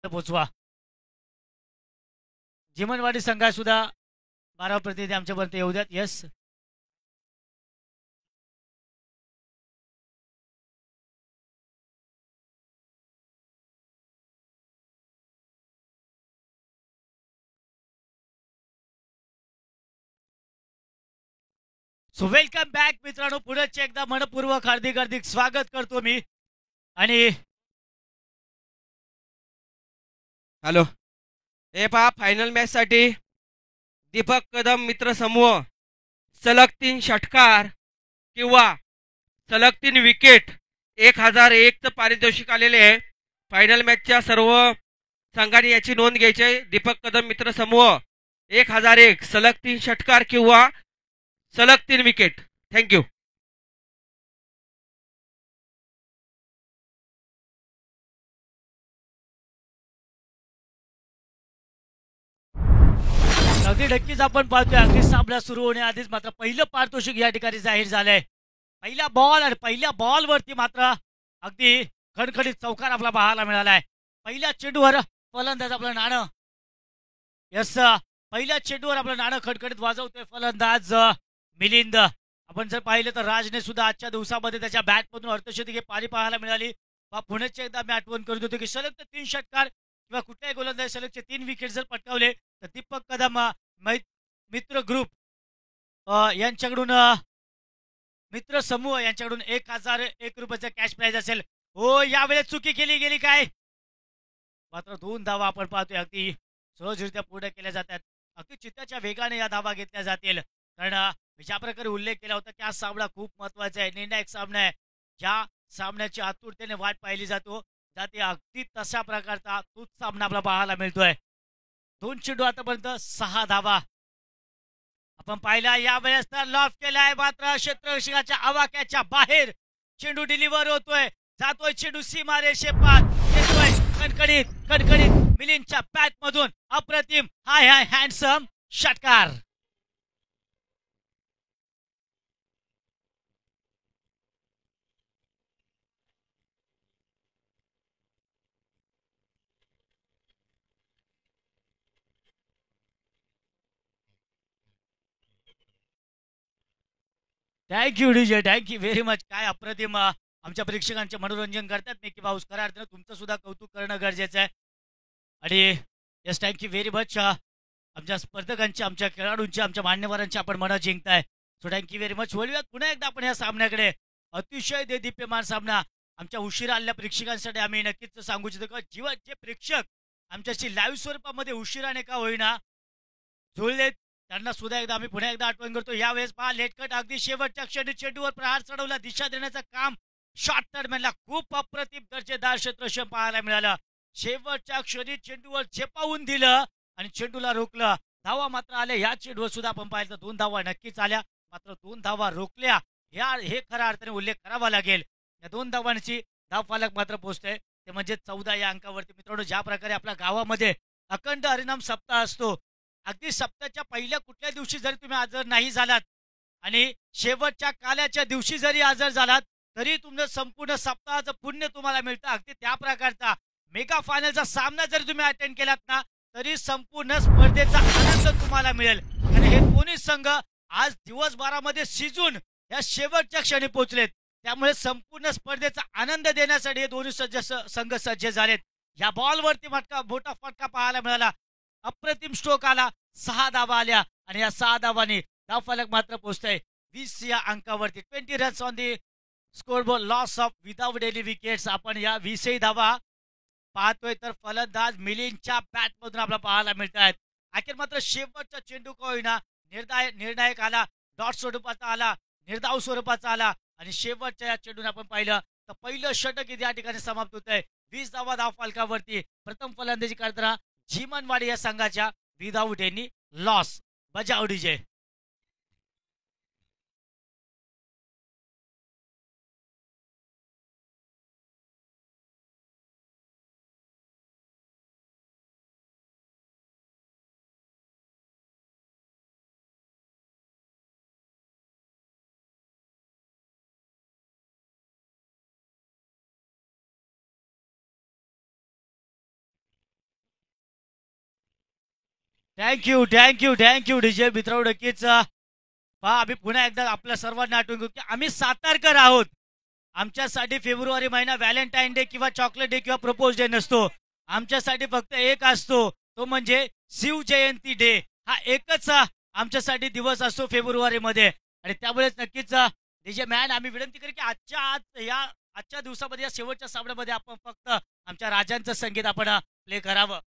पोचवा. जिमनवाडी संघात सुद्धा 12 प्रतिनिधी आमच्यापर्यंत येऊ द्यात. येस, सो वेलकम बॅक मित्रांनो. पुढे एकदा मनपूर्वक हार्दिक हार्दिक स्वागत करतो मी. आणि हॅलो, हे पहा, फायनल मॅच साठी दीपक कदम मित्र समूह सलग 3 षटकार किंवा सलग 3 विकेट 1001चं पारितोषिक आलेले आहे. फायनल मॅचच्या सर्व संघांनी याची नोंद घ्यायची आहे. दीपक कदम मित्र समूह 1001 सलग 3 षटकार किंवा सलग 3 विकेट. थँक्यू. अगदी नक्कीच आपण पाहतोय अगदी सामना सुरू होण्याआधीच मात्र पहिलं पारितोषिक या ठिकाणी जाहीर झालंय. पहिला बॉल आणि पहिल्या बॉलवरती मात्र अगदी खणखणीत चौकार आपला पाहायला मिळालाय. पहिल्या चेंडूवर फलंदाज आपलं नाणं, यस, पहिल्या चेंडूवर आपलं नाणं खणखणीत वाजवतोय फलंदाज मिलिंद. आपण जर पाहिलं तर राजने सुद्धा आजच्या दिवसामध्ये त्याच्या बॅटमधून अर्धशतकी पारी पाहायला मिळाली. पुण्याच्या एकदा मी आठवण करत होतो की सलग 3 षटकार किंवा कुठल्याही गोलंदाज सलगचे 3 विकेट जर पटकावले तर दीपक कदम मित्र ग्रुप यांच्याकडून मित्र समूह यांच्याकडून 1001 रुपयाचं कॅश प्राइज असेल. हो, यावेळेस चुकी केली गेली काय? मात्र 2 धावा आपण पाहतोय अगदी सहजरित्या पूर्ण केल्या जातात. अगदी चित्ताच्या वेगाने या धावा घेतल्या जातील. कारण मी ज्या प्रकारे उल्लेख केला होता की हा सामना खूप महत्वाचा आहे, निर्णायक सामना आहे. ज्या सामन्याची आतुरतेने वाट पाहिली जाते अगदी तशा प्रकारचा तोच सामना आपला पाहायला मिळतोय. 2 चेंडू आतापर्यंत 6 धावा आपण पाहिला. यावेळेस तर लॉफ केलाय मात्र क्षेत्ररक्षकाच्या आवाक्याच्या बाहेर चेंडू डिलिव्हर होतोय, जातोय चेंडू सीमा रेषेपार येतोय कडकडीत कडकडीत मिलिंदच्या बॅट मधून. अप्रतिम हाय हाय हँडसम षटकार. Thank you DJ, thank you very much. काय अप्रतिम आमच्या प्रेक्षकांचे मनोरंजन करतात. मी की पाऊस खऱ्या अर्थानं तुमचं सुद्धा कौतुक करणं गरजेचं आहे. आणि येस, थँक्यू व्हेरी मच. आमच्या स्पर्धकांचे, आमच्या खेळाडूंचे, आमच्या मान्यवरांचे आपण मनं जिंकताय. So thank you very much. वळूयात पुन्हा एकदा आपण या सामन्याकडे. अतिशय देदीप्यमान सामना. आमच्या उशिरा आलेल्या प्रेक्षकांसाठी आम्ही नक्कीच सांगू इच्छितो की जे प्रेक्षक आमच्याशी लाईव्ह स्वरूपामध्ये उशिराने का होईना जुळलेत त्यांना सुद्धा एकदा आम्ही पुन्हा एकदा आठवण करतो. यावेळेस पहा, लेटकट अगदी शेवटच्या क्षणी चेंडूवर प्रहार चढवला, दिशा देण्याचं काम शॉर्ट टर्मॅनला खूप अप्रतिम दर्जेदार क्षेत्ररक्षण पाहायला मिळालं. शेवटच्या क्षणी चेंडूवर झेपावून दिलं आणि चेंडूला रोखलं. धावा मात्र आल्या. या चेंडूवर सुद्धा आपण पाहिलं तर 2 धावा नक्कीच आल्या, मात्र 2 धावा रोखल्या. हे खऱ्या अर्थाने उल्लेख करावा लागेल. या 2 धावांची धावफलक मात्र पोहोचतोय ते म्हणजे 14 या अंकावरती. मित्रांनो, ज्या प्रकारे आपल्या गावामध्ये अखंड हरिनाम सप्ताह असतो, अगदी सप्ताहाच्या पहिल्या कुठल्या दिवशी जरी तुम्ही हजर नाही झालात आणि शेवटच्या काल्याच्या दिवशी जरी हजर झालात तरी तुमचं संपूर्ण सप्ताहाचं पुण्य तुम्हाला मिळतं. अगदी त्या प्रकारचा मेगा फायनलचा सामना जरी तुम्ही अटेंड केलात ना तरी संपूर्ण स्पर्धेचा आनंद तुम्हाला मिळेल. आणि हे दोन्ही संघ आज दिवसभरामध्ये शिजून या शेवटच्या क्षणी पोहोचलेत. त्यामुळे संपूर्ण स्पर्धेचा आनंद देण्यासाठी हे दोन्ही संघ सज्ज झालेत. या बॉलवरती मोठा फटका पाहायला मिळाला. अप्रतिम स्ट्रोक आला, 6 धावा आल्या आणि या 6 धावांनी धावफलक मात्र पोहोचतोय 20 या अंकावरती. 20 runs on the scoreboard, loss of without any wickets. आपण या 20 धावा पाहतोय तर फलंदाज मिलिंदच्या बॅट मधून आपल्याला पाहायला मिळत आहेत. अखेर मात्र शेवटचा चेंडू का होईना निर्णायक आला, डॉट स्वरूपाचा आला, निर्धाव स्वरूपाचा आला आणि शेवटच्या या चेंडून आपण पाहिलं तर पहिलं षटक या ठिकाणी समाप्त होत आहे 20 धावा धावफलकावरती. प्रथम फलंदाजी करताना झिमनवाडी या संघाच्या विदाऊट एनी लॉस. बजाव डीजे. थँक्यू डीजे मित्र नक्कीच पहा आम्ही पुन्हा एकदा आपल्या सर्वांना आठवून घेऊ की आम्ही सातारकर आहोत. आमच्यासाठी फेब्रुवारी महिना व्हॅलेंटाईन डे किंवा चॉकलेट डे किंवा प्रपोज डे नसतो. आमच्यासाठी फक्त एक असतो, तो म्हणजे शिवजयंती डे. हा एकच आमच्यासाठी दिवस असतो फेब्रुवारी मध्ये. आणि त्यामुळेच नक्कीच डीजे मॅन आम्ही विनंती करू की आजच्या दिवसामध्ये या शेवटच्या सामन्यामध्ये आपण फक्त आमच्या राजांचं संगीत आपण प्ले करावं.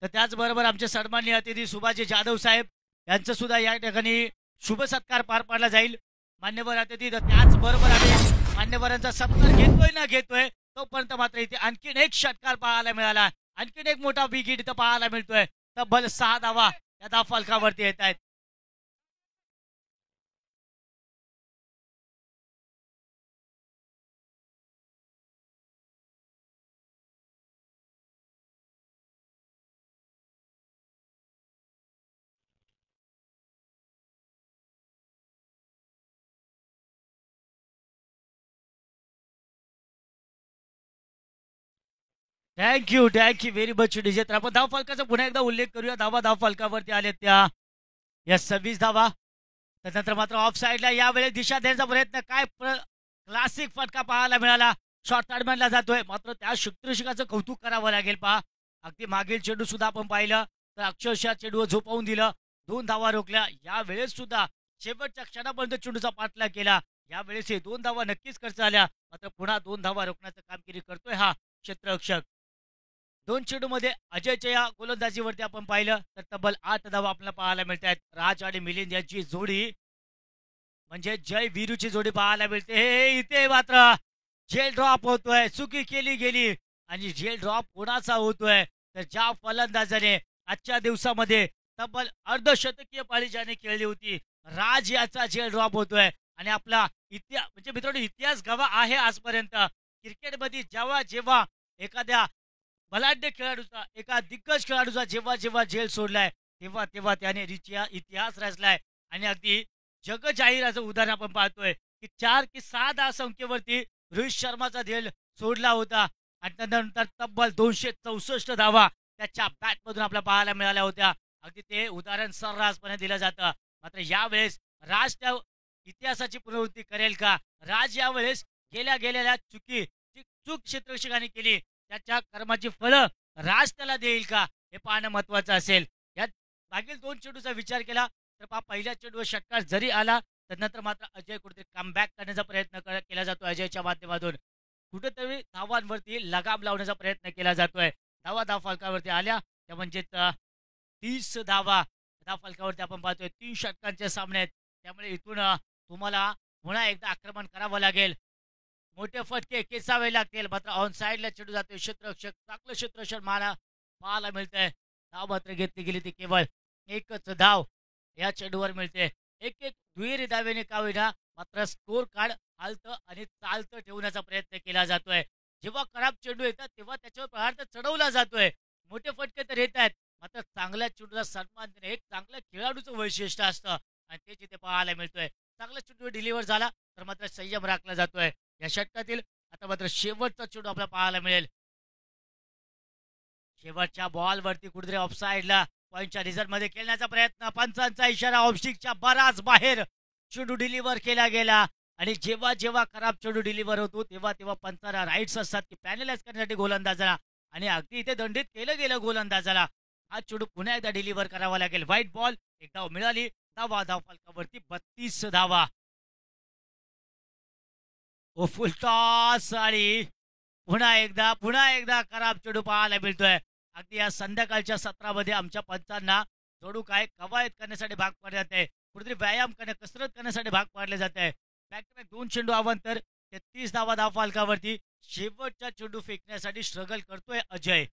तर त्याचबरोबर आमचे सन्माननीय अतिथी सुभाषजी जाधव साहेब यांचं सुद्धा या ठिकाणी शुभ सत्कार पार पाडला जाईल. मान्यवर अतिथी त्याचबरोबर आम्ही मान्यवरांचा सत्कार घेतोय तोपर्यंत मात्र इथे आणखीन एक षटकार पाहायला मिळाला. आणखीन एक मोठा विकेट इथं पाहायला मिळतोय. तब्बल 6 धावा या धावफलकावरती येत आहेत. Thank you very much DJ. तर आपण धावफलकाचा पुन्हा एकदा उल्लेख करूया. धावफलकावरती आले त्या या 26 धावा. त्यानंतर मात्र ऑफ साईडला यावेळेस दिशा देण्याचा प्रयत्न, काय क्लासिक फटका पाहायला मिळाला. शॉर्ट बॅट्समॅनला जातोय, मात्र त्या सूत्रशिकाचं कौतुक करावं लागेल. पहा अगदी मागील चेंडू सुद्धा आपण पाहिलं तर अक्षरशः चेंडूवर झोपावून दिलं, 2 धावा रोखल्या. यावेळेस सुद्धा शेवटच्या क्षणापर्यंत चेंडूचा पाठलाग केला. यावेळेस हे 2 धावा नक्कीच खर्च आल्या, मात्र पुन्हा 2 धावा रोखण्याचं कामगिरी करतोय हा क्षेत्ररक्षक. 2 चेंडूमध्ये अजयच्या या गोलंदाजीवरती आपण पाहिलं तर तब्बल 8 धावा आपल्याला पाहायला मिळत आहेत. राज आणि मिलिंद यांची जोडी म्हणजे जय वीरूची जोडी पाहायला मिळते. हे इथे मात्र झेल ड्रॉप होतोय, चुकी केली गेली आणि झेल ड्रॉप कोणाचा होतोय तर ज्या फलंदाजाने आजच्या दिवसामध्ये तब्बल अर्धशतकीय पारी ज्याने खेळली होती, राज याचा झेल ड्रॉप होतोय. आणि आपला इतिहास म्हणजे मित्रांनो इतिहास गवा आहे आजपर्यंत क्रिकेटमध्ये. जेव्हा एखाद्या बलाढ्य खेळाडूचा, एका दिग्गज खेळाडूचा जेव्हा झेल सोडलाय तेव्हा त्याने इतिहास रचलाय. आणि अगदी जगजाहीर उदाहरण आपण पाहतोय की 4 की 6 संख्येवरती रोहित शर्माचा झेल सोडला होता आणि त्यानंतर तब्बल 264 धावा त्याच्या बॅटमधून आपल्याला पाहायला मिळाल्या होत्या. अगदी ते उदाहरण सर्रासपणे दिलं जातं. मात्र यावेळेस राज त्या इतिहासाची पुनरावृत्ती करेल का? राज यावेळेस गेलेल्या चूक क्षेत्ररक्षकांनी केली, त्याच्या कर्माची फळं राज त्याला देईल का हे पाहणं महत्वाचं असेल. यात मागील 2 चेंडूचा विचार केला तर पहिल्या चेंडूवर षटकार जरी आला तर नंतर मात्र अजय कुठेतरी कमबॅक करण्याचा प्रयत्न केला जातो. अजयच्या माध्यमातून कुठेतरी धावांवरती लगाम लावण्याचा प्रयत्न केला जातोय. धावफलकावरती आल्या त्या म्हणजे 30 धावा धावफलकावरती आपण पाहतोय. 3 षटकांचे सामने आहेत, त्यामुळे इथून तुम्हाला पुन्हा एकदा आक्रमण करावं लागेल. मोठे फटके केसावे लागतील. मात्र ऑन साईडला चेंडू जातोय. क्षेत्ररक्षक चांगलं क्षेत्ररक्षण पाहायला मिळतंय. धाव मात्र घेतली गेली ती केवळ एकच धाव या चेंडूवर मिळते. एक दुहेरी धावेने का होईना मात्र स्कोर कार्ड हालतं आणि चालतं ठेवण्याचा प्रयत्न केला जातोय. जेव्हा खराब चेंडू येतात तेव्हा त्याच्यावर प्रहार चढवला जातोय. मोठे फटके तर येत आहेत, मात्र चांगल्या चेंडूला सन्मान देणे एक चांगल्या खेळाडूचं वैशिष्ट्य असतं आणि ते जिथे पाहायला मिळतोय. चांगला चेंडू डिलिव्हर झाला तर मात्र संयम राखला जातोय. या षटकातील आता मात्र शेवटचा चेंडू आपल्याला पाहायला मिळेल. शेवटच्या बॉलवरती कुठेतरी ऑफसाईडला पॉईंटच्या रिझल्ट मध्ये खेळण्याचा प्रयत्न, पंचांचा इशारा, ऑफस्टिकच्या बराच बाहेर चेंडू डिलिव्हर केला गेला. आणि जेव्हा खराब चेंडू डिलिव्हर होतो तेव्हा पंचाला राईट्स असतात की पॅनलाइज करण्यासाठी गोलंदाजाला, आणि अगदी इथे दंडित केलं गेलं गोलंदाजाला. हा चेंडू पुन्हा एकदा डिलिव्हर करावा लागेल. व्हाईट बॉल, एक धाव मिळाली. धावफलकावरती 32 धावा. फुल टॉस आणि पुन्हा एकदा खराब चेंडू पाहायला मिळतोय. अगदी या संध्याकाळच्या सत्रामध्ये आमच्या पंचांना जोडू काय कवायत करण्यासाठी भाग पाडले जाते, कुठेतरी व्यायाम कसरत करण्यासाठी भाग पाडले जाते. बॅक टू बॅक 2 चेंडू आव्हांतर 33 धावा धावफलकावरती. शेवटचा चेंडू फेकण्यासाठी स्ट्रगल करतोय अजय.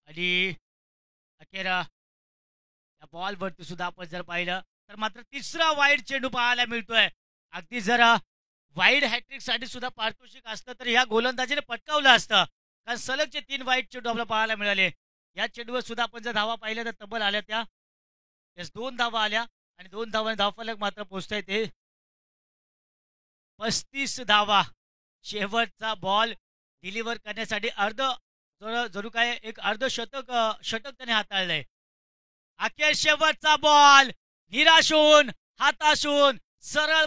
आणि अखेर या बॉलवरती सुद्धा आपण जर पाहिलं तर मात्र तिसरा वाईड चेंडू पाहायला मिळतोय. अगदी जर वाईड हॅट्रिक साठी सुद्धा पारितोषिक असतं तर ह्या गोलंदाजीने पटकावलं असतं, कारण सलगचे 3 वाईट चेंडू आपल्याला पाहायला मिळाले. या चेंडूवर सुद्धा आपण जर धावा पाहिल्या तर तब्बल आल्या त्या 2 धावा आल्या आणि 2 धावांनी धावफलक मात्र पोहोचताय ते 35 धावा. शेवटचा बॉल डिलिव्हर करण्यासाठी जणू काय एक अर्धशतक षटक त्याने हाताळलंय. अखेर शेवटचा बॉल निराश होऊन हाताशून सरळ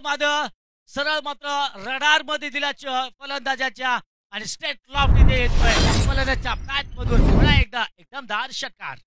मात्र रडार मध्ये दिला फलंदाजाच्या आणि स्ट्रेट लॉफ्ट इथे येतोय फलंदाजाच्या बॅट मधून पुन्हा एकदा एकदम धार षटकार.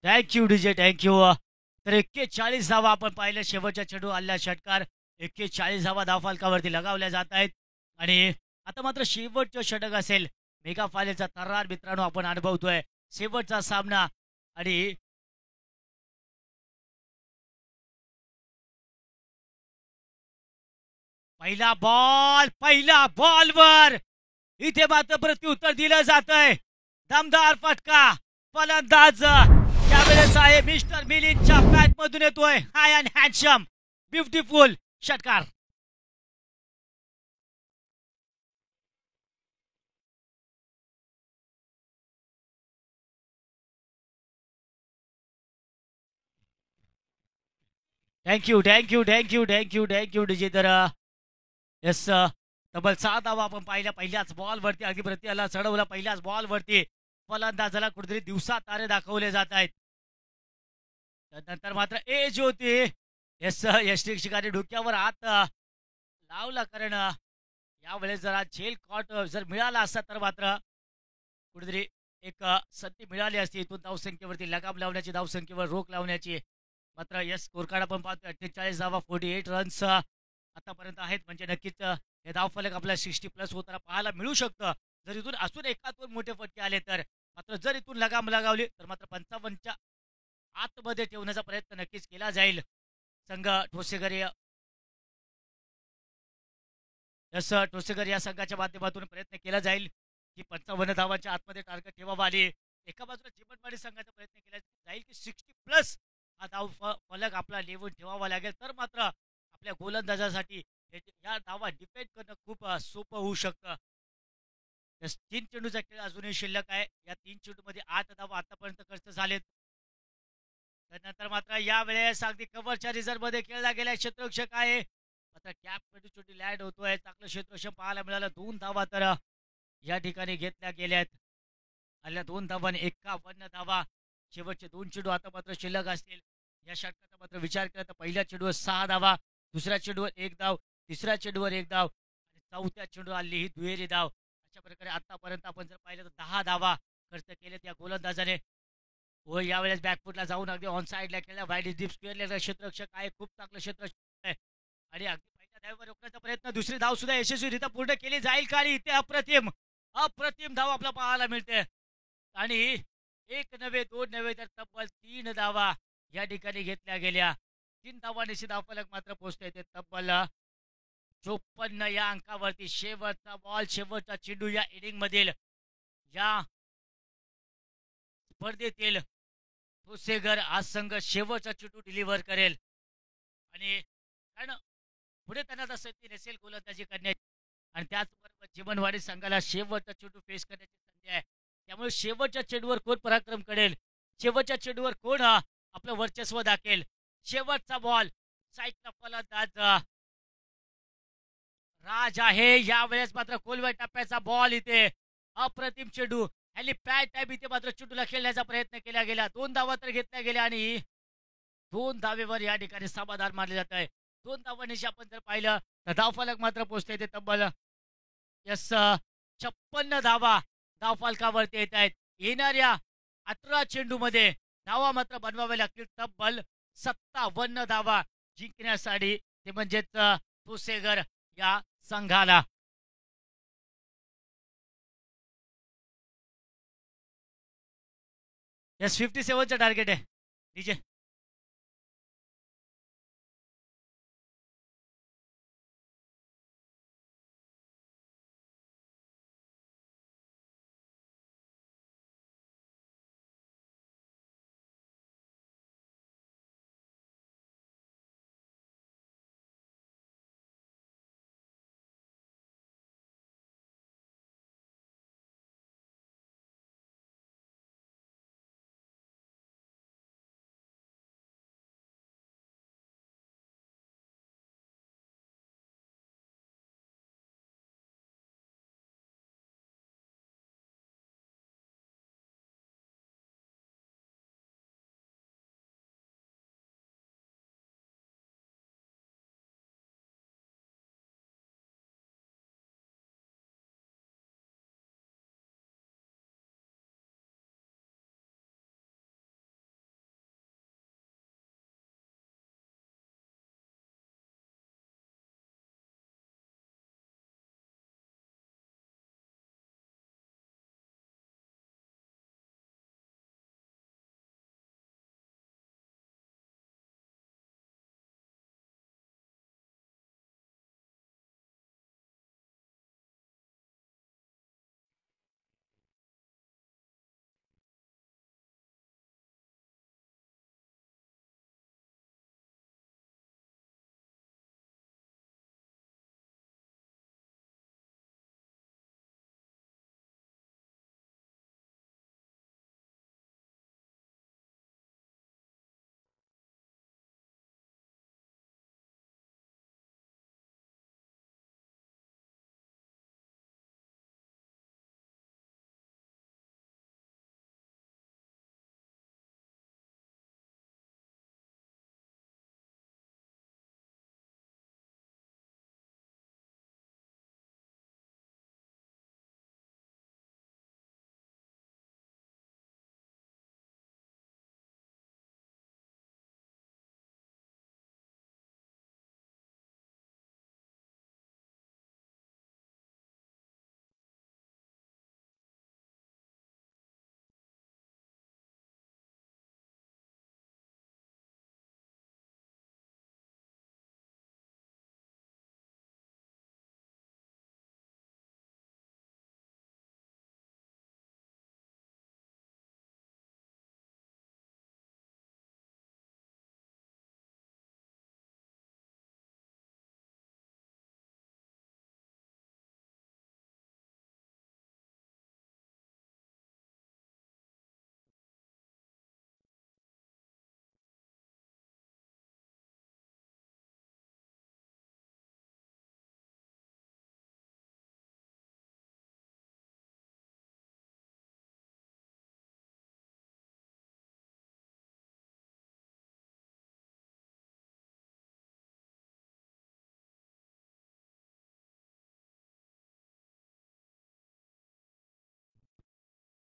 Thank you DJ thank you. तर 41 धावा आपण पाहिलं शेवटच्या चेंडू आलेला षटकार. 41 धावा धावफलकावरती लगावल्या जात आहेत आणि आता मात्र शेवटचं षटक असेल. मेगा फायनलचा तर्रार मित्रांनो आपण अनुभवतोय. शेवटचा सामना आणि पहिल्या बॉलवर इथे मात्र प्रत्युत्तर दिलं जात आहे. दमदार फटका फलंदाज यावेळेस आहे मिस्टर मिलिंदच्या बॅट मधून येतोय. हाय अँड हँडसम ब्युटिफुल षटकार. Thank you thank you thank you thank you thank you DJ. तर येस तब्बल 6 धावा आपण पाहिल्या पहिल्याच बॉलवरती. अगदी प्रत्येकाला चढवला पहिल्याच बॉलवरती. फलंदाजाला कुठेतरी दिवसा तारे दाखवले जात आहेत. नंतर मात्र एज होती. येस यष्टिक्षकाने डोक्यावर हात लावला कारण यावेळेस जरा झेल कॉट जर मिळाला असता तर मात्र कुठेतरी एक संधी मिळाली असती इथून धावसंख्येवरती लगाम लावण्याची धावसंख्येवर रोख लावण्याची. मात्र यस स्कोर कार्ड आपण पाहतोय 48 धावा 48 रन्स आतापर्यंत आहेत. म्हणजे नक्कीच हे धावफलक आपल्याला 60+ होताना पाहायला मिळू शकतं जर इथून असून एकातून मोठे फटके आले तर. मात्र जर इथून लगाम लगावली तर मात्र 55च्या आतमध्ये ठेवण्याचा प्रयत्न नक्कीच केला जाईल. संघ ठोसेकर यस ठोसेकर या संघाच्या माध्यमातून प्रयत्न केला जाईल की 55 धावांच्या आतमध्ये टार्गेट ठेवावा आणि एका बाजूला जीवनवाडी संघाचा प्रयत्न केला जाईल की 60+ हा धाव फलक आपला लिहून ठेवावा लागेल. तर मात्र आपल्या गोलंदाजासाठी या धावा डिपेंड करणं खूप सोपं होऊ शकतं. 3 चेंडूचा खेळ अजूनही शिल्लक आहे. या 3 चेंडूमध्ये 8 धावा आतापर्यंत खर्च झालेत. त्यानंतर मात्र यावेळेस अगदी कव्हरच्या रिझर्व्ह मध्ये खेळला गेलाय क्षेत्ररक्षक आहे. मात्र कॅप छोटी लँड होतोय. चांगलं क्षेत्ररक्षण पाहायला मिळालं. 2 धावा तर या ठिकाणी घेतल्या गेल्यात. आल्या 2 धावांनी 51 धावा. शेवटचे 2 चेंडू आता मात्र शिल्लक असतील. या षटकाचा मात्र विचार केला तर पहिल्या चेंडूवर 6 धावा, दुसऱ्या चेंडूवर 1 धाव, तिसऱ्या चेंडूवर 1 धाव आणि चौथ्या चेंडू आली ही दुहेरी धाव. अशा प्रकारे आतापर्यंत आपण जर पाहिलं तर 10 धावा खर्च केलेत या गोलंदाजाने. व यावेळेस बॅकफुटला जाऊन अगदी ऑन साईडला खेळल्या. वाईड डीप स्क्वेअरला क्षेत्ररक्षक आहे. खूप चांगलं क्षेत्ररक्षक आहे आणि अगदी पहिल्या धावेवर रोखण्याचा प्रयत्न. दुसरी धाव सुद्धा यशस्वीरित्या पूर्ण केली जाईल का आणि इथे अप्रतिम धाव आपल्याला पाहायला मिळते. आणि 1 नव्हे 2 नव्हे तर तब्बल 3 धावा या ठिकाणी घेतल्या गेल्या. 3 धावांनी धावफलक मात्र पोहोचते ते तब्बल 54 या अंकावरती. शेवटचा बॉल शेवटचा चेंडू या इनिंग मधील या स्पर्धेतील ठोसेगर आज संघ शेवटचा चेंडू डिलिव्हर करेल आणि कारण पुढे त्यांना आता संधी नसेल गोलंदाजी करण्याची आणि त्याचबरोबर जीवनवाडी संघाला शेवटचा चेंडू फेस करण्याची संधी आहे. त्यामुळे शेवटच्या चेंडूवर कोण पराक्रम करेल, शेवटच्या चेंडूवर कोण आपलं वर्चस्व दाखेल. शेवटचा बॉल साईडचा फलंदाज राज आहे. यावेळेस मात्र खोलवर टप्प्याचा बॉल इथे अप्रतिम चेंडू पॅड टाईप इथे मात्र चेंडूला खेळण्याचा प्रयत्न केला गेला. 2 धावा तर घेतल्या गेल्या आणि 2 धावेवर या ठिकाणी समाधान मानले जात आहे. 2 धावांनी आपण जर पाहिलं तर धावफलक मात्र पोहोचते ते तब्बल 56 धावा धावफलकावरती येत आहेत. येणाऱ्या 18 चेंडू मध्ये धावा मात्र बनवावे लागतील तब्बल 57 धावा जिंकण्यासाठी. ते म्हणजेच ठोसेगर या संघाला. यस 57चं टार्गेट आहे DJ.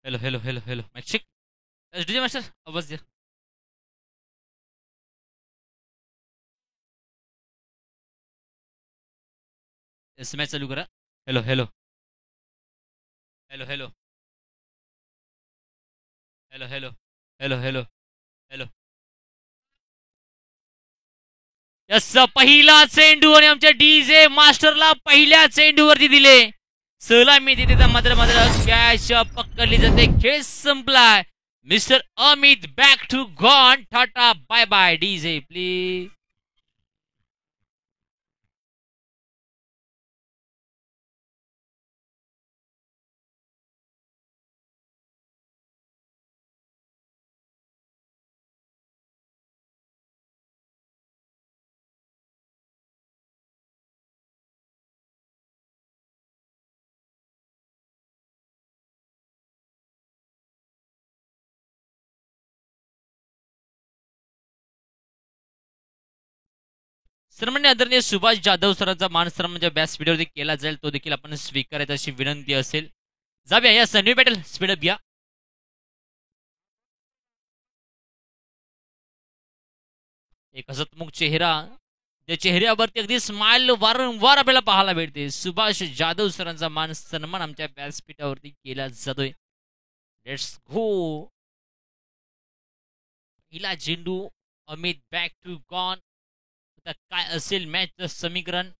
Hello hello hello hello mike check DJ master आवाज दे इस मैच चालू करा hello hello hello hello hello hello hello hello hello yes पहिला चेंडू आणि आमच्या डीजे मास्टरला पहिल्या चेंडूवरती दिले सलामी देते मात्र मात्र कॅच पकडली जाते खेळ संपलाय mister Amit back to gone tata bye bye DJ please सन्मान्य आदरणीय सुभाष जाधव सरांचा मान सन्मान म्हणजे बॅस स्पीडवरती केला जाईल तो देखील आपण स्वीकारायचा अशी विनंती असेल जाऊया या न्यू बॅटल स्पीडअप या एक हसतमुख चेहरा त्या चेहऱ्यावरती अगदी स्माइल वारंवार आपल्याला पाहायला भेटते सुभाष जाधव सरांचा मान सन्मान आमच्या व्यासपीठावरती केला जातोय लेट्स गो पहिला झेंडू अमित बॅक टू गॉन आता काय असेल मॅचचं समीकरण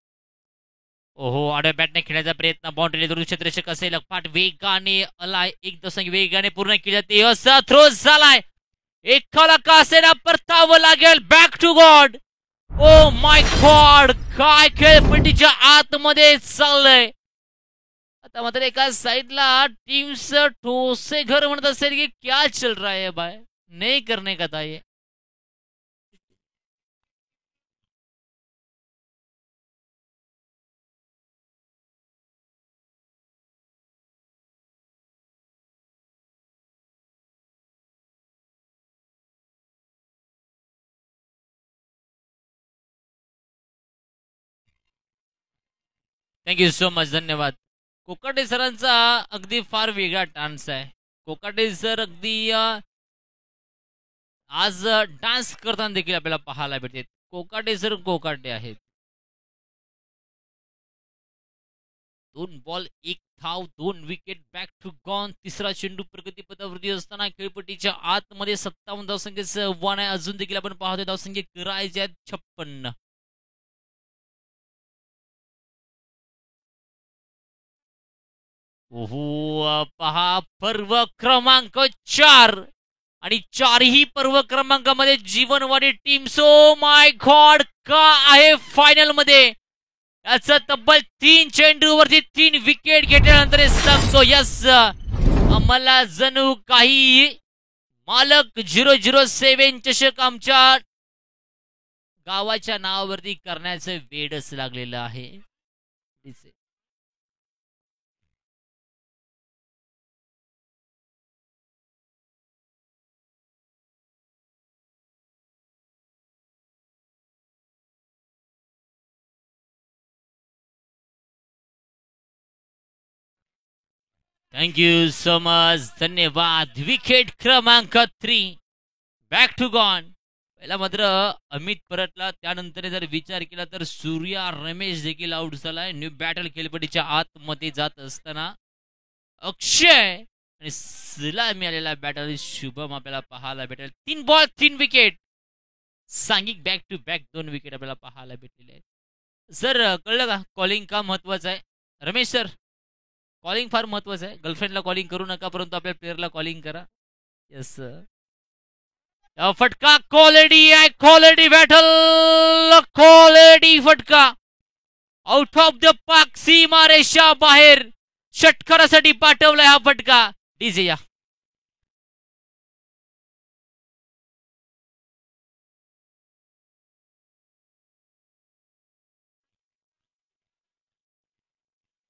ओहो आडव्या बॅटने खेळण्याचा प्रयत्न बाउंड्री धरून क्षेत्ररक्षक असेल पाठ वेगाने आलाय एक दशक वेगाने पूर्ण केलं ते असा थ्रो झालाय एकाला का असेना परतावं लागेल back to God oh my God काय खेळपट्टीच्या आतमध्ये चाललंय आता मात्र एका साइडला टीम्स ठोसे घर म्हणत असेल की क्या चल रहा है भाई नहीं करने का था ये थँक्यू सो मच धन्यवाद कोकाटे सरांचा अगदी फार वेगळा डान्स आहे कोकाटे सर अगदी आज डान्स करताना देखील आपल्याला पाहायला भेटते कोकाटे सर कोकाटे आहेत 2 बॉल 1 धाव 2 विकेट बॅक टू गॉन तिसरा चेंडू प्रगतीपथावरती असताना खेळपट्टीच्या आतमध्ये 57 धावसंख्येचं आव्हान आहे अजून देखील आपण पाहतोय धावसंख्ये करायचे आहेत 56 ओहो पहा पर्व क्रमांक 4 आणि 4ही पर्व क्रमांकामध्ये जीवनवाणी टीम सो माय गॉड का आहे फायनल मध्ये याचं तब्बल 3 चेंडूवरती 3 विकेट घेतल्यानंतर सांगतो यस आम्हाला जणू काही मालक 007 चषक आमच्या गावाच्या नावावरती करण्याचं वेडच लागलेलं आहे थँक्यू सो मच धन्यवाद विकेट क्रमांक 3 बॅक टू गॉन पहिला मात्र अमित परतला त्यानंतर जर विचार केला तर सूर्या रमेश देखील आउट झालाय न्यू बॅटल खेळपट्टीच्या आतमध्ये जात असताना अक्षय आणि सलामी आलेला बॅटल शुभम आपल्याला पाहायला भेटेल 3 बॉल 3 विकेट सांघिक बॅक टू बॅक 2 विकेट आपल्याला पाहायला भेटलेले आहेत सर कळलं का कॉलिंग का महत्वाचं आहे रमेश सर कॉलिंग फार महत्वाचं आहे गर्लफ्रेंडला कॉलिंग करू नका परंतु आपल्या प्लेअरला कॉलिंग करा येस फटका क्वालिटी आहे क्वालिटी बॅटल क्वालिटी फटका आउट ऑफ द पाक सीमारेषा बाहेर षटकारासाठी पाठवलाय हा फटका डीजे या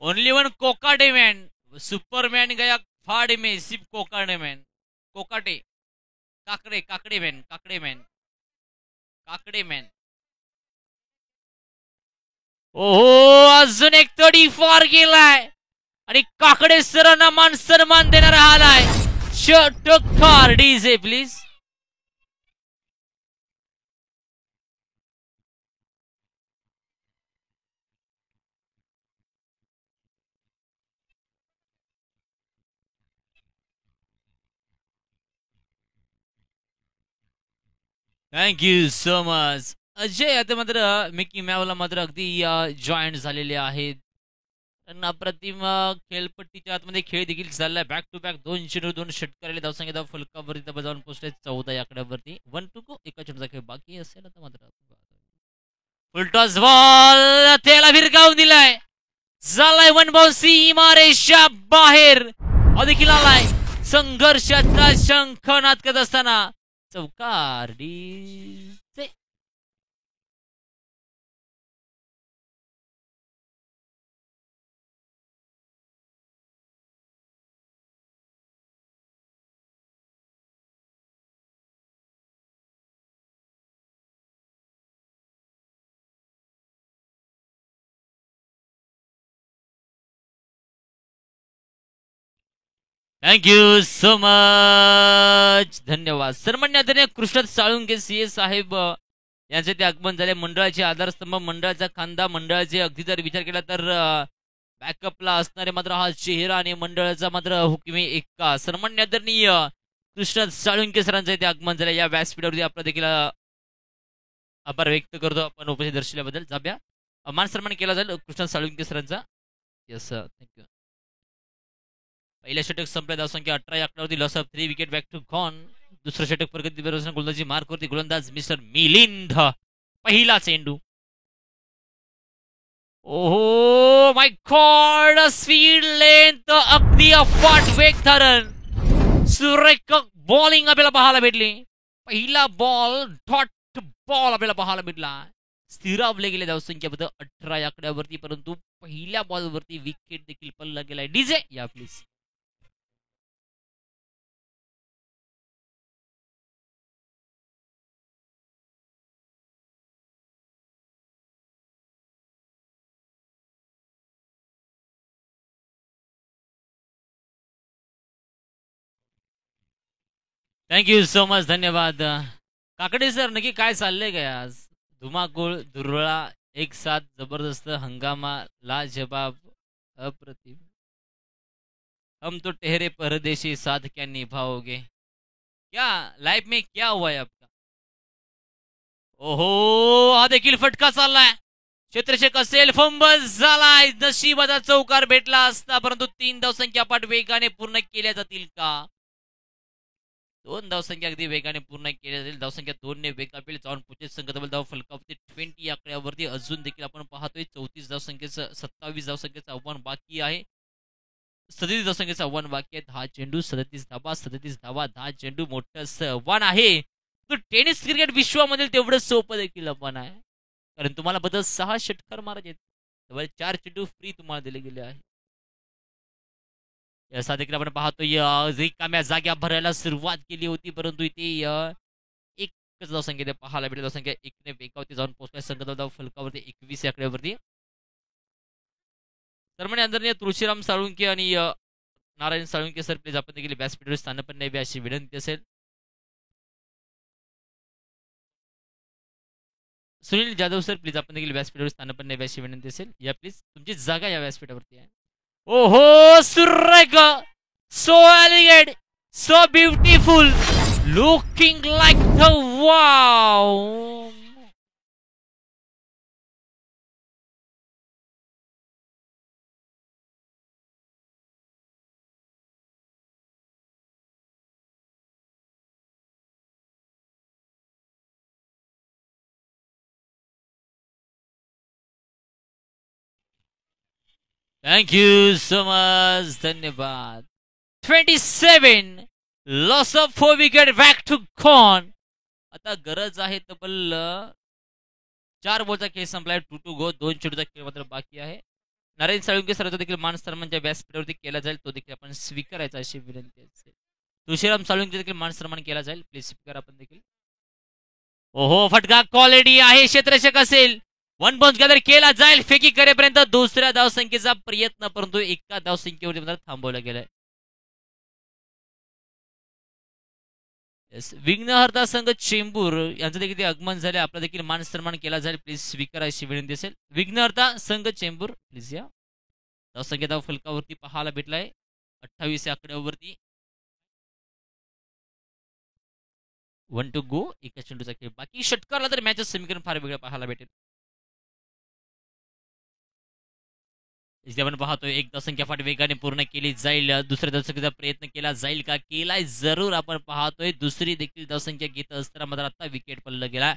only one Kokate man superman गया फाड़ में सिर्फ Kokate man Kokate Kakade Kakade man Kakade man Kakade man ओहो अजून एक तडी फार गेलाय आणि काकडे सरांना मान सन्मान देणारा आलाय षटकार. DJ please. Thank you so much. Ajay आता मात्र मिकी मॅवला मात्र अगदी जॉईंट झालेले आहेत. त्यांना अप्रतिम खेळपट्टीच्या आतमध्ये खेळ देखील चाललाय. बॅक टू बॅक 2 चेंडू 2 षटकाराला धावसंख्या फलकावरती बजावून पोहोचले 14 या आकड्यावरती. 1 टू गो. एका चेंडूचा खेळ बाकी असेल आता मात्र. फुलटॉस बॉल त्याला भिरकावून दिलाय. झालाय 1 बॉल सीमारेषा बाहेर. देखील आलाय संघर्षाचा शंखनाद करत असताना चौकार. डीजे. Thank you so much. धन्यवाद. सन्मान्य आदरणीय कृष्ण साळुंके सीए साहेब यांचे ते आगमन झाले. मंडळाचे आधारस्तंभ, मंडळाचा खांदा, मंडळाचे अगदी जर विचार केला तर बॅकअपला असणारे मात्र हा चेहरा आणि मंडळाचा मात्र हुकमी एक्का. सन्मान्य आदरणीय कृष्ण साळुंके सरांचे ते आगमन झाले. या व्यासपीठावरती आपला देखील आभार व्यक्त करतो आपण उपस्थित दर्शवल्याबद्दल. जाब्या मान सन्मान केला जाईल कृष्ण साळुंके सरांचा. Yes thank you. पहिल्या षटक संपल्या. धावसंख्या 18 या आकड्यावरती. Loss of 3 wicket. Back to gone. दुसरं षटक प्रगती गोलंदाजी मार्कवरती. गोलंदाज मिस्टर मिलिंद. पहिला चेंडू. ओहो माय गॉड. स्पीड लेंथ अगदी अफाट वेग धारण सुरेख बॉलिंग आपल्याला पाहायला भेटली. पहिला बॉल डॉट बॉल आपल्याला पाहायला भेटला. स्थिरावले गेले धावसंख्याबद्दल 18 या आकड्यावरती, परंतु पहिल्या बॉलवरती विकेट देखील पडला गेलाय. डीजे या प्लीज. Thank you so much. धन्यवाद. काकडे सर नक्की काय चाललंय काय आज? धुमाकूळ धुरळा एक साथ जबरदस्त हंगामा लाजवाब अप्रतिम. हम तो ठहरे परदेशी साथ क्या निभाओगे. क्या लाइफ में क्या हुआ है आपका? ओहो हा देखील फटका चाललाय. क्षेत्रक्षक असेल. फंबल झालाय. नशिबाचा चौकार भेटला असता, परंतु 3 धावसंख्या पाठ वेगाने पूर्ण केल्या जातील का? 2 धावसंख्या अगदी वेगाने पूर्ण केल्या जाईल. धावसंख्या 2 ने वेग आपली जाऊन पुढचे संघ धाव फलकावरती 20 या आकड्यावरती. अजून देखील आपण पाहतोय 34 धावसंख्येचं 27 धावसंख्येचं आव्हान बाकी आहे. 37 धावसंख्येचं आव्हान बाकी आहे. 10 चेंडू 37 धावा. 37 धावा 10 चेंडू मोठं आव्हान आहे. तो टेनिस क्रिकेट विश्वामधील तेवढं सोपं देखील आव्हान आहे, कारण तुम्हाला बदल 6 षटकार मारायचे. 4 चेंडू फ्री तुम्हाला दिले गेले आहे. असा देखील आपण पाहतोय रिकाम्या जाग्या भरायला सुरुवात केली होती, परंतु इथे एकच धावसंख्या पाहायला भेटली. धावसंख्या 1 ने वेगावरती जाऊन पोहोचल्या. संघ धाव फलकावरती 21 या आकड्यावरती. तर म्हणजे आदरणीय तुळशीराम साळुंके आणि नारायण साळुंके सर प्लीज आपण देखील व्यासपीठावर स्थान न्यावे अशी विनंती असेल. सुनील जाधव सर प्लीज आपण देखील व्यासपीठावर स्थान न्यावे अशी विनंती असेल. या प्लीज तुमची जागा या व्यासपीठावरती आहे. ओहो सुरेख. So elegant. So beautiful. Looking like the wow. Thank you so much. धन्यवाद. 27 loss of 4 wicket. Back to gone. आता गरज आहे तब्बल 4 बॉलचा खेळ संपलाय. 2 टू गो. 2 चेंडूचा खेळ मात्र बाकी आहे. नारायण साळुंके सरांचा देखील मान सन्मानच्या व्यासपीठावरती केला जाईल, तो देखील आपण स्वीकारायचा अशी विनंती असेल. तुळशीराम साळुंके देखील मान सन्मान केला जाईल, प्लीज स्वीकार आपण देखील. ओहो फटका क्वालिटी आहे. क्षेत्ररक्षक असेल. 1 बाउन्स गॅदर केला जाईल फेकी करेपर्यंत दुसऱ्या धावसंख्येचा प्रयत्न, परंतु एका धावसंख्येवरती मात्र थांबवलं गेलंय. विघ्नहर्ता संघ चेंबूर यांचं देखील आगमन झाले. आपला देखील मान सन्मान केला जाईल. प्लीज स्वीकार अशी विनंती असेल. विघ्नहर्ता संघ चेंबूर प्लीज या. धावसंख्या धाव फलकावरती पाहायला भेटलाय 28 या आकड्यावरती. 1 to go. एका चेंडूचा खेळ बाकी. षटकारला तर मॅचचं समीकरण फार वेगळं पाहायला भेटेल. इथे आपण पाहतोय एक धावसंख्या फाट वेगाने पूर्ण केली जाईल. दुसऱ्या धावसंख्येचा प्रयत्न केला जाईल का? केलाय जरूर. आपण पाहतोय दुसरी देखील धावसंख्या घेत असताना मात्र आता विकेट पडला गेला.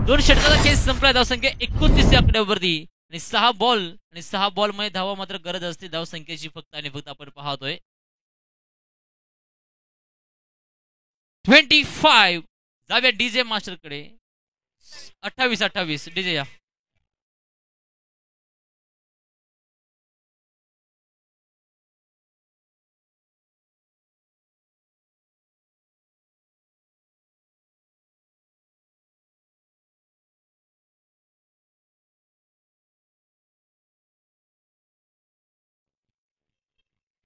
2 षटकाचा खेळ संपला. धावसंख्या 29 आकड्यावरती आणि 6 बॉल आणि 6 बॉल मध्ये धावा मात्र गरज असते धावसंख्येची फक्त आणि फक्त. आपण पाहतोय 25. जाऊया डीजे मास्टर कडे. 28 डीजे या.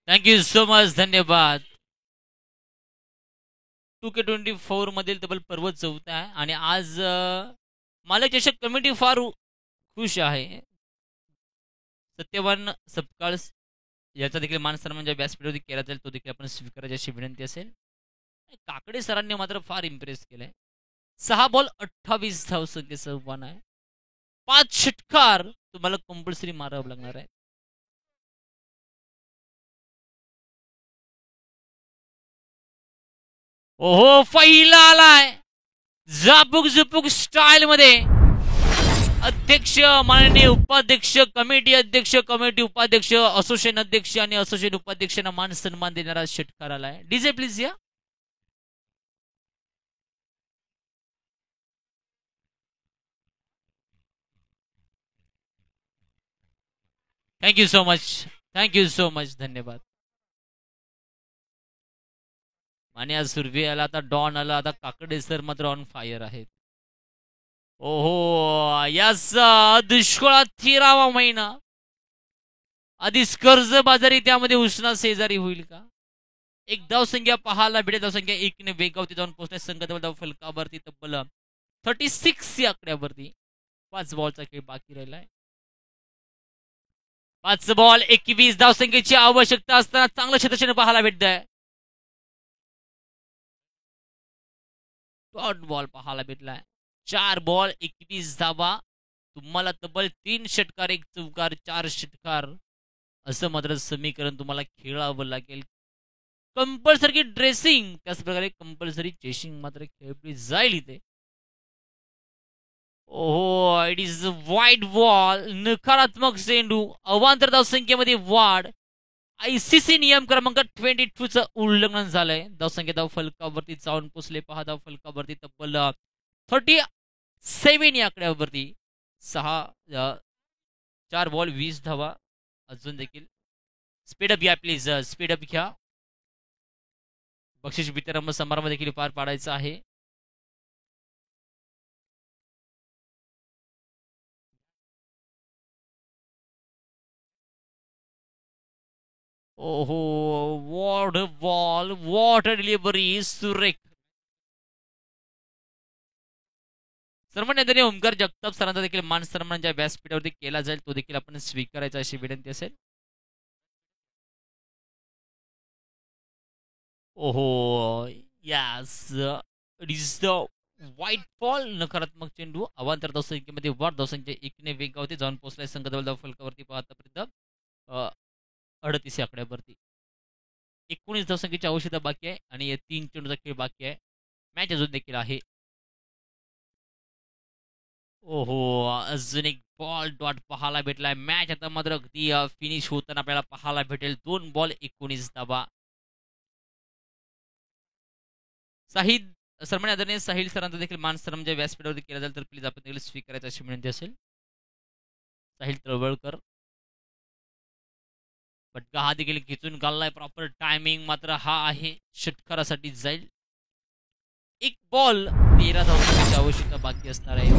Thank you so much. धन्यवाद. 2K24 मधील तब्बल पर्व 4था आहे आणि आज मालक चषक कमिटी फार खुश आहे. सत्यवान सपकाळ याचा देखील मान सन्मान ज्या व्यासपीठावरती केला जाईल तो देखील आपण स्वीकारायची अशी विनंती असेल. काकडे सरांनी मात्र फार इम्प्रेस केलंय. 6 बॉल 28 धावसंख्येचं आव्हान आहे. 5 षटकार तुम्हाला कंपल्सरी मारावं लागणार आहे. ओहो पहिला आलाय झापूक झुपूक स्टाईल मध्ये. अध्यक्ष माननीय उपाध्यक्ष कमिटी अध्यक्ष कमिटी उपाध्यक्ष असोसिएशन अध्यक्ष आणि असोसिएशन उपाध्यक्षांना मान सन्मान देणारा षटकार आलाय. डीजे प्लीज या. Thank you so much. Thank you so much. धन्यवाद. आणि आज सुरभी आला आता डॉन आला आता काकडे सर मात्र ऑन फायर आहेत. ओहो याचा दुष्काळात 13वा महिना. आधीच कर्ज बाजारी त्यामध्ये उष्णा शेजारी होईल का? एक धावसंख्या पाहायला भेटेल. धावसंख्या 1 ने वेगावरती जाऊन पोहोचल्या. संघ धाव फलकावरती तब्बल 36 या आकड्यावरती. 5 बॉलचा खेळ बाकी राहिलाय. 5 बॉल 21 धावसंख्येची आवश्यकता असताना चांगलं क्षेत्रक्षण पाहायला भेटत आहे. डॉट बॉल पाहायला भेटलाय. 4 बॉल 21 धावा. तुम्हाला तब्बल 3 षटकार 1 चौकार 4 षटकार असं मात्र समीकरण तुम्हाला खेळावं लागेल. कंपल्सरी ड्रेसिंग त्याच प्रकारे कंपल्सरी चेसिंग मात्र खेळली जाईल इथे. ओहो इट इज वाईट बॉल. नकारात्मक चेंडू. अवांतर धावसंख्येमध्ये वाढ. ICC नियम क्रमांक 22 उल्लंघन झालंय. धावसंख्या धाव फलकावरती जाऊन पोचले. पहा धाव फलकावरती तब्बल 37 या आकड्यावरती. 4 बॉल 20 धावा. अजून देखील स्पीडअप घ्या प्लीज. स्पीडअप घ्या. बक्षीस वितरण समारंभ देखील पार पाडायचा आहे. ओहो वॉट बॉल वॉट डिलिव्हरी. सुरेख. सन्माननीय ओमकार जगताप सरांचा देखील मान सन्मान ज्या व्यासपीठावरती केला जाईल तो देखील आपण स्वीकारायचा अशी विनंती असेल. ओहो yes it is the white ball. नकारात्मक चेंडू. अवांतर धावसंख्येमध्ये वाढ. धावसंख्या 1 ने वेगावरती जाऊन पोहोचलाय. संघ धाव फलकावरती पाहतापर्यंत 38 आकड्यावरती. 19 धावसंख्येची आवश्यकता बाकी आहे आणि 3 चेंडूचा खेळ बाकी आहे. मॅच अजून देखील आहे. ओहो अजून एक बॉल डॉट पाहायला भेटलाय. मॅच आता मात्र अगदी फिनिश होताना आपल्याला पाहायला भेटेल. 2 बॉल 19 धावा. साहिद सन्मान्य आदरणीय साहिल सरांचा देखील मान सन्मान ज्या व्यासपीठावरती केला जाईल तर प्लीज आपण देखील स्वीकारायचं अशी विनंती असेल. साहिल तळवळकर. फटका हा देखील खेचून घाललाय. प्रॉपर टायमिंग मात्र हा आहे. षटकारासाठी जाईल. 1 बॉल 13 धावसंख्येची आवश्यकता बाकी असणार आहे.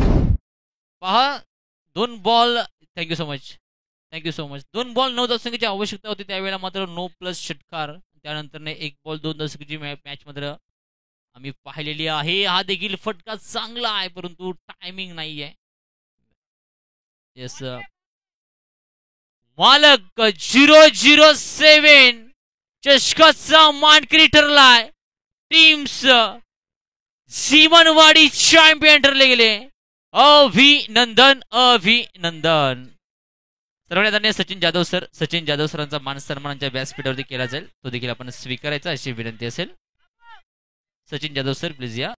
पहा 2 ball, thank you so much, thank you so much. 2 ball 9 धावसंख्येची आवश्यकता होती, त्यावेळेला मात्र 9 प्लस षटकार. त्यानंतर 1 बॉल 2 धावसंख्येची मॅच मात्र आम्ही पाहिलेली आहे. हा देखील फटका चांगला आहे, परंतु टायमिंग नाही आहे. येस, मालक 007 चषकाचा मानकरी ठरलाय. टीम्स सीमनवाडी चॅम्पियन ठरले गेले. अभिनंदन, अभिनंदन. सर्वांना धन्यवाद. सचिन जाधव सर, सचिन जाधव सरांचा मान सन्मानाच्या व्यासपीठावरती केला जाईल, तो देखील आपण स्वीकारायचा अशी विनंती असेल. सचिन जाधव सर प्लीज या.